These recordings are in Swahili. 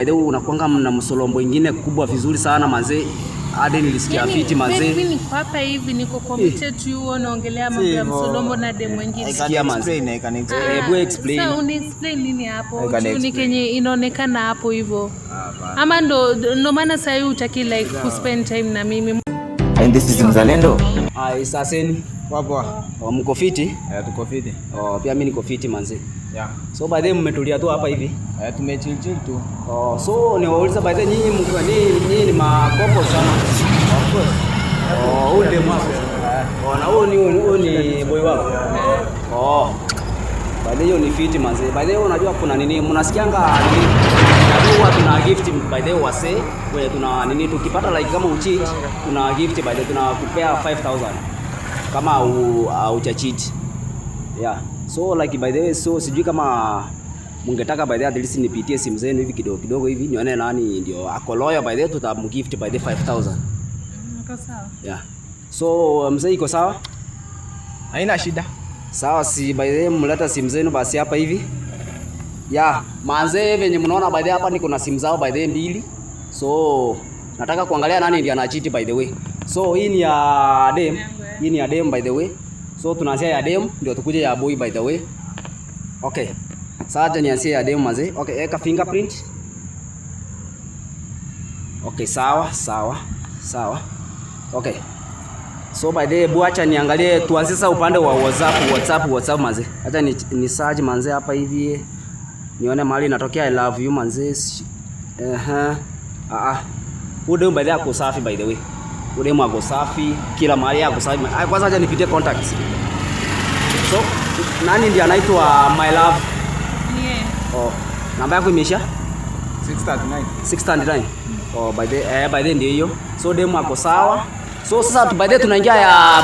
Leo unakuanga na msolombo mwingine kubwa vizuri sana manze. Hadi nilisikia fiti manze. Mimi niko hapa hivi niko committed to you, unaongelea mambo ya msolombo na dem mwingine. Sikia manze. Hebu explain. Sasa unexplain nini hapo? Ni kenye inaonekana hapo hivyo. Ama ndo maana sasa hivi utaki like ku spend time na mimi. And this is Mzalendo. Saseni. Poa. Mko fiti? Tuko fiti. Pia mimi niko fiti manze. Yeah. So by the way mmetulia tu hapa hivi? Tumechill tu. So ni wauliza by the way nyinyi ni makopo sana. Of course. Ule mwa. Na huo ni boy wako. By the way ni fiti manze. By the way unajua kuna nini mnasikianga nini? Najua tuna gift by the way wase. Wewe tuna nini tukipata like kama ucheat tuna gift by the way tunakupea 5000 kama uchacheat. Yeah. So like by the way sijui kama mungetaka by the way at least nipitie simu zenu hivi kidogo hivi nione nani ndio akoloya by the way tutamgift by the 5000. Iko sawa? Yeah. So mzee iko sawa? Haina shida. Sawa, si by the way mleta simu zenu basi hapa hivi. Yeah, manze venye mnaona by the way hapa niko na simu zao by the way mbili. So nataka kuangalia nani ndiye anacheat by the way. So hii ni ya dem. Hii ni ya dem by the way. So tunaanzia ya dem ndio tukuje ya boy by the way. Okay. Sasa nianzie ya dem manze. Okay, eka fingerprint. Okay, sawa. Okay. So by the way buacha niangalie tuanze sasa upande wa WhatsApp manze. Acha ni search manze hapa hivi. Nione mahali inatokea I love you manze. Ude by the way ako safi by the way. Ude mwago safi, kila mahali yako safi. Kwanza acha nipitie contacts. So nani ndiye anaitwa My Love? Yeah. Namba yako imeisha? 639. By the ndio hiyo. So demo ako sawa. So sasa by the tunaingia ya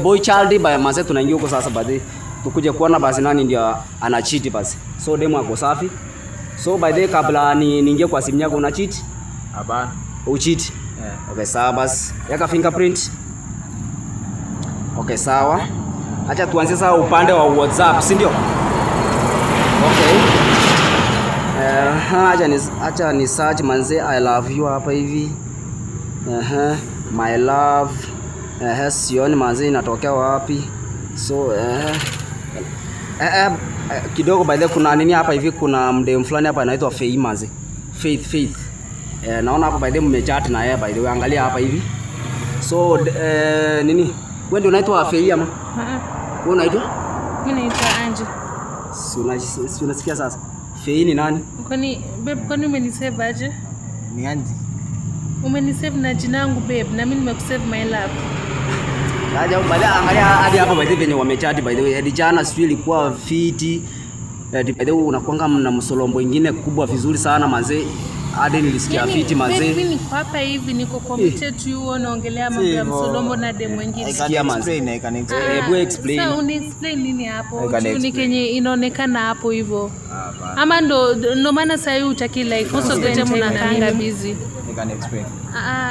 boy child by manze tunaingia huko sasa by the tukuje kuona basi nani ndio ana cheat basi. So demo ako safi. So by the kabla niingie kwa simu yako una cheat? Hapana. Ucheat? Yeah. Okay, sawa basi. Yaka fingerprint. Okay, sawa. Acha tuanze sasa upande wa WhatsApp, si ndio? Okay. Acha ni search manze I love you hapa hivi. My love. Sioni manze inatokea wapi? So kidogo by the kuna nini hapa hivi, kuna mdem fulani hapa anaitwa Faith manze. Faith. Naona hapa by the mmechat na yeye by the way, angalia hapa hivi. So nini? Wewe ndio unaitwa Faith ama? Wewe unaitwa? Mimi naitwa Angie. Si unasikia sasa? Faith ni nani? Kwani umenisave aje? Ni Angie. Umenisave na jina langu babe, na mimi nimekusave my love. Aja angalia hadi hapa by the way venye wamechat by the way. Hadi jana sio ilikuwa fiti. By the way unakuanga na msolombo mwingine kubwa vizuri sana manze. Hadi nilisikia fiti manze. Mimi niko hapa hivi niko committed to you, unaongelea mambo ya msolombo na dem mwingine. Sikia manze. Hebu explain. Sasa unexplain nini hapo? Ni kenye inaonekana hapo hivyo. Ama ndo maana sasa hivi utaki like also the mnakaanga busy. Explain.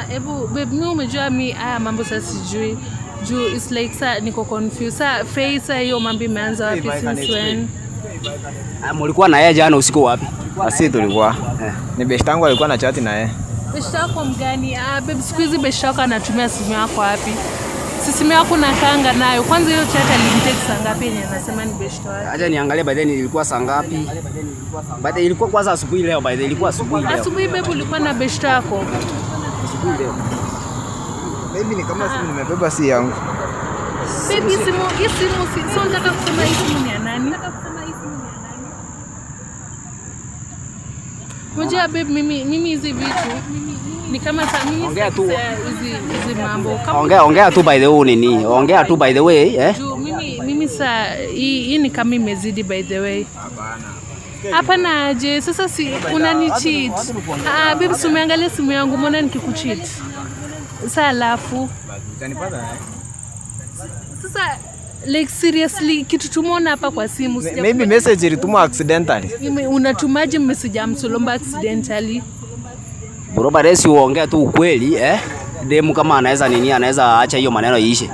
Hebu babe mimi umejua mimi haya mambo sasa sijui. Juu it's like sasa niko confused. Sasa face hiyo mambo imeanza wapi since when? Mlikuwa na yeye jana usiku wapi? Asi tulikuwa. Ni best yangu alikuwa na chat na yeye. Best yako mgani? Babe siku hizi best yako anatumia simu yako wapi? Simu yako na kanga nayo. Kwanza hiyo chat alimtext saa ngapi yenye anasema ni best wake? Acha niangalie by the way ilikuwa saa ngapi? By the ilikuwa kwanza asubuhi leo by the ilikuwa asubuhi leo. Asubuhi babe ulikuwa na best yako? Asubuhi leo. Baby ni kama simu nimebeba si yangu. Baby simu sio nataka kusema hii simu ni ya nani? Moja babe mimi hizi vitu ni kama mimi ongea tu hizi mambo. Ongea tu by the way nini? Ongea tu by the way, Mimi hii ni kama imezidi by the way. Hapana aje sasa si unani cheat. Babe umeangalia simu yangu mbona nikikucheat? Sasa alafu Utanipata sasa like seriously kitu tumeona hapa kwa simu maybe message ilitumwa accidentally. Unatumaje message ya msolomba accidentally? Bro baresi uongea tu ukweli demu kama anaweza acha hiyo maneno iishe.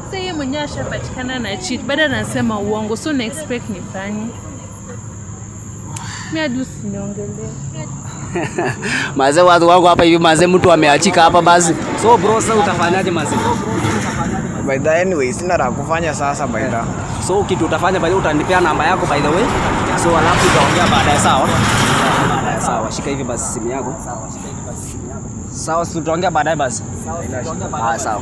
Sasa yeye mwenyewe ashapatikana na cheat, baada anasema uongo, so na expect nifanye. Mimi hadi usiniongelee. Mazee watu wangu hapa hivi mazee mtu ameachika hapa basi. So bro sasa utafanyaje mazee? By the anyway, sina la kufanya sasa by the. So kitu utafanya by the way utanipea namba yako by the way. So alafu tutaongea baadaye sawa? Baadaye sawa. Shika hivi basi simu yako. Sawa, tutaongea baadaye basi. Sawa. Sawa.